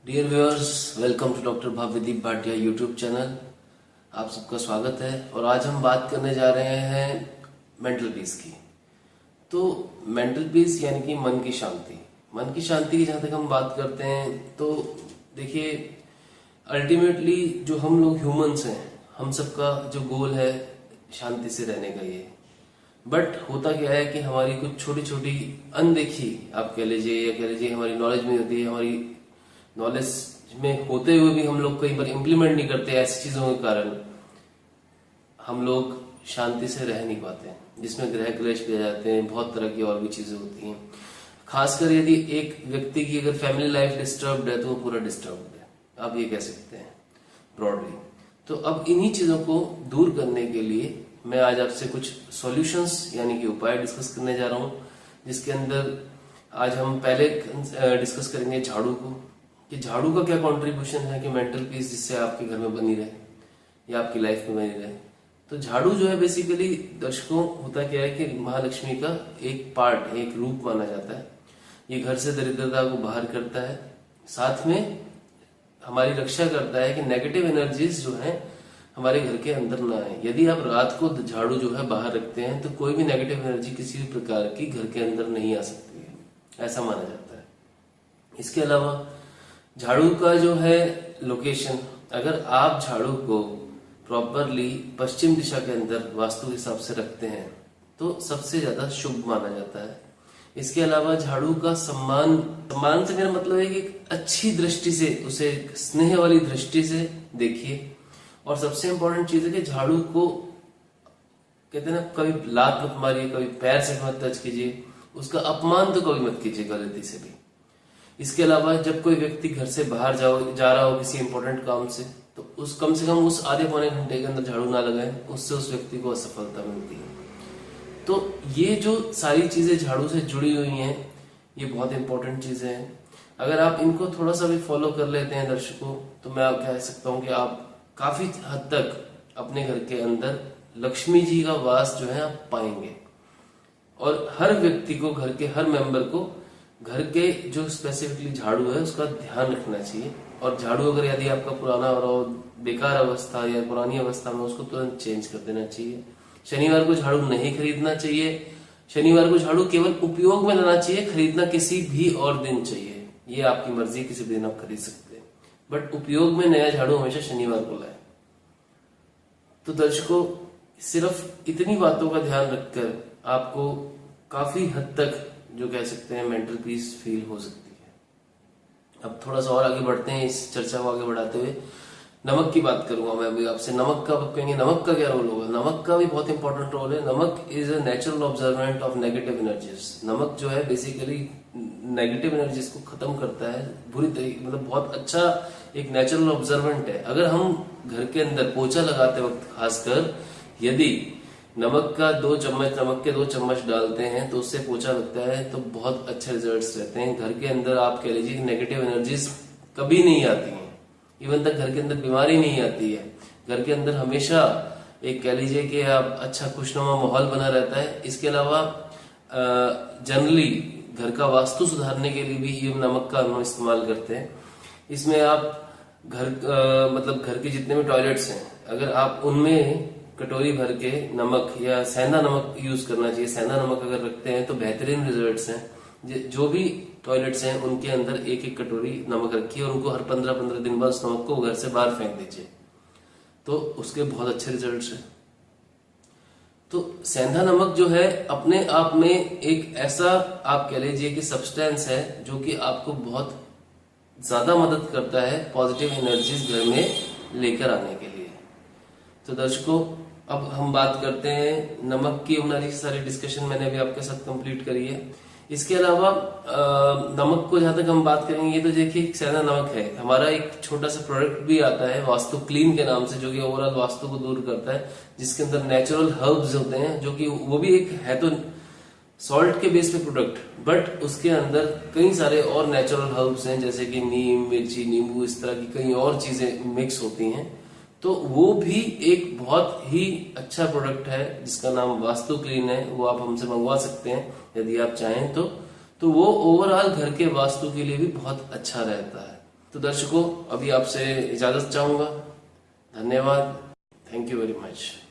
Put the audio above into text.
Dear viewers, welcome to doctor Bhavyadeep Bhatia YouTube channel. आप सबका स्वागत है और आज हम बात करने जा रहे हैं मेंटल पीस की। तो मेंटल पीस यानी कि मन की शांति। मन की शांति की जहां तक हम बात करते हैं तो देखिए, अल्टीमेटली जो हम लोग ह्यूमंस हैं, हम सबका जो गोल है शांति से रहने का ये। बट होता क्या है कि हमारी कुछ छोटी छोटी अनदेखी आप कह लीजिए या कह लीजिए हमारी नॉलेज में होती है, हमारी नॉलेज में होते हुए भी हम लोग कई बार इम्प्लीमेंट नहीं करते। ऐसी चीजों के कारण हम लोग शांति से रह नहीं पाते, जिसमें ग्रह क्लेश भी आ जाते हैं, बहुत तरह की और भी चीजें होती हैं। खासकर यदि एक व्यक्ति की अगर फैमिली लाइफ डिस्टर्ब्ड है तो वो पूरा डिस्टर्ब्ड है, आप ये कह सकते हैं ब्रॉडली। तो अब इन्हीं चीजों को दूर करने के लिए मैं आज आपसे कुछ सॉल्यूशंस यानी कि उपाय डिस्कस करने जा रहा हूं, जिसके अंदर आज हम पहले डिस्कस करेंगे झाड़ू को, कि झाड़ू का क्या कंट्रीब्यूशन है कि मेंटल पीस जिससे आपके घर में बनी रहे या आपकी लाइफ में बनी रहे। तो झाड़ू जो है बेसिकली दर्शकों होता क्या है कि महालक्ष्मी का एक पार्ट, एक रूप माना जाता है। ये घर से दरिद्रता को बाहर करता है, साथ में हमारी रक्षा करता है कि नेगेटिव एनर्जीज जो है हमारे घर के अंदर ना आए। यदि आप रात को झाड़ू जो है बाहर रखते हैं तो कोई भी नेगेटिव एनर्जी किसी भी प्रकार की घर के अंदर नहीं आ सकती है, ऐसा माना जाता है। इसके अलावा झाड़ू का जो है लोकेशन, अगर आप झाड़ू को प्रॉपरली पश्चिम दिशा के अंदर वास्तु के हिसाब से रखते हैं तो सबसे ज्यादा शुभ माना जाता है। इसके अलावा झाड़ू का सम्मान से मेरा मतलब है कि अच्छी दृष्टि से, उसे स्नेह वाली दृष्टि से देखिए। और सबसे इंपॉर्टेंट चीज है कि झाड़ू को कहते हैं ना, कभी लात मत मारिए, कभी पैर से मत टच कीजिए, उसका अपमान तो कभी मत कीजिए गलती से भी। इसके अलावा जब कोई व्यक्ति घर से बाहर जा रहा हो किसी इंपॉर्टेंट काम से, तो उस कम से कम उस आधे पौने घंटे के अंदर झाड़ू ना लगाए, उससे उस व्यक्ति को असफलता मिलती है। तो ये जो सारी चीजें झाड़ू से जुड़ी हुई हैं, ये बहुत इंपॉर्टेंट चीजें हैं। अगर आप इनको थोड़ा सा भी फॉलो कर लेते हैं दर्शकों, तो मैं कह सकता हूँ कि आप काफी हद तक अपने घर के अंदर लक्ष्मी जी का वास जो है आप पाएंगे। और हर व्यक्ति को, घर के हर मेंबर को घर के जो स्पेसिफिकली झाड़ू है उसका ध्यान रखना चाहिए। और झाड़ू अगर यदि आपका पुराना और बेकार अवस्था या पुरानी अवस्था में, उसको तुरंत चेंज कर देना चाहिए। शनिवार को झाड़ू नहीं खरीदना चाहिए। शनिवार को झाड़ू केवल उपयोग में लाना चाहिए, खरीदना किसी भी और दिन चाहिए। ये आपकी मर्जी, किसी भी दिन आप खरीद सकते हैं, बट उपयोग में नया झाड़ू हमेशा शनिवार को लाए। तो दर्शकों, सिर्फ इतनी बातों का ध्यान रखकर आपको काफी हद तक जो कह सकते हैं मेंटल पीस फील हो सकती है। अब थोड़ा सा और आगे बढ़ते हैं इस चर्चा को आगे बढ़ाते हुए। नमक की बात करूंगा मैं अभी आपसे। नमक का आप कहेंगे नमक का क्या रोल होगा? नमक का भी बहुत इंपॉर्टेंट रोल है। नमक is a natural observant of negative energies. नमक जो है बेसिकली नेगेटिव एनर्जीज को खत्म करता है बुरी तरीके, मतलब बहुत अच्छा एक नेचुरल ऑब्जर्वेंट है। अगर हम घर के अंदर पोछा लगाते वक्त खासकर यदि नमक का 2 चम्मच, नमक के 2 चम्मच डालते हैं तो उससे पोछा लगता है तो बहुत अच्छे रिजल्ट्स रहते हैं। घर के अंदर आप कह लीजिए नेगेटिव एनर्जीज कभी नहीं आती हैं, इवन तक घर के अंदर बीमारी नहीं आती है। घर के अंदर हमेशा एक कह लीजिए कि आप अच्छा खुशनुमा माहौल बना रहता है। इसके अलावा जनरली घर का वास्तु सुधारने के लिए भी ये नमक का हम इस्तेमाल करते हैं। इसमें आप मतलब घर के जितने भी टॉयलेट्स हैं, अगर आप उनमें कटोरी भर के नमक या सेंधा नमक यूज करना चाहिए। सेंधा नमक अगर रखते हैं तो बेहतरीन रिजल्ट्स हैं। जो भी टॉयलेट्स हैं उनके अंदर एक एक कटोरी नमक रखिए और उनको हर 15-15 दिन बाद उस नमक को घर से बाहर फेंक दीजिए, तो उसके बहुत अच्छे रिजल्ट्स हैं। तो सेंधा नमक जो है अपने आप में एक ऐसा आप कह लीजिए कि सब्सटेंस है जो कि आपको बहुत ज्यादा मदद करता है पॉजिटिव एनर्जीज घर में लेकर आने के लिए। तो दर्शकों, अब हम बात करते हैं नमक की। हमारी सारी डिस्कशन मैंने अभी आपके साथ कंप्लीट करी है। इसके अलावा नमक को जहां तक हम बात करेंगे तो देखिए सेंधा नमक है, हमारा एक छोटा सा प्रोडक्ट भी आता है वास्तु क्लीन के नाम से, जो कि ओवरऑल वास्तु को दूर करता है, जिसके अंदर नेचुरल हर्ब्स होते हैं, जो कि वो भी एक है तो सॉल्ट के बेस पे प्रोडक्ट, बट उसके अंदर कई सारे और नेचुरल हर्ब्स हैं, जैसे कि नीम, मिर्ची, नींबू, इस तरह की कई और चीजें मिक्स होती हैं। तो वो भी एक बहुत ही अच्छा प्रोडक्ट है जिसका नाम वास्तु क्लीन है। वो आप हमसे मंगवा सकते हैं यदि आप चाहें तो वो ओवरऑल घर के वास्तु के लिए भी बहुत अच्छा रहता है। तो दर्शकों, अभी आपसे इजाजत चाहूंगा। धन्यवाद। Thank you very much.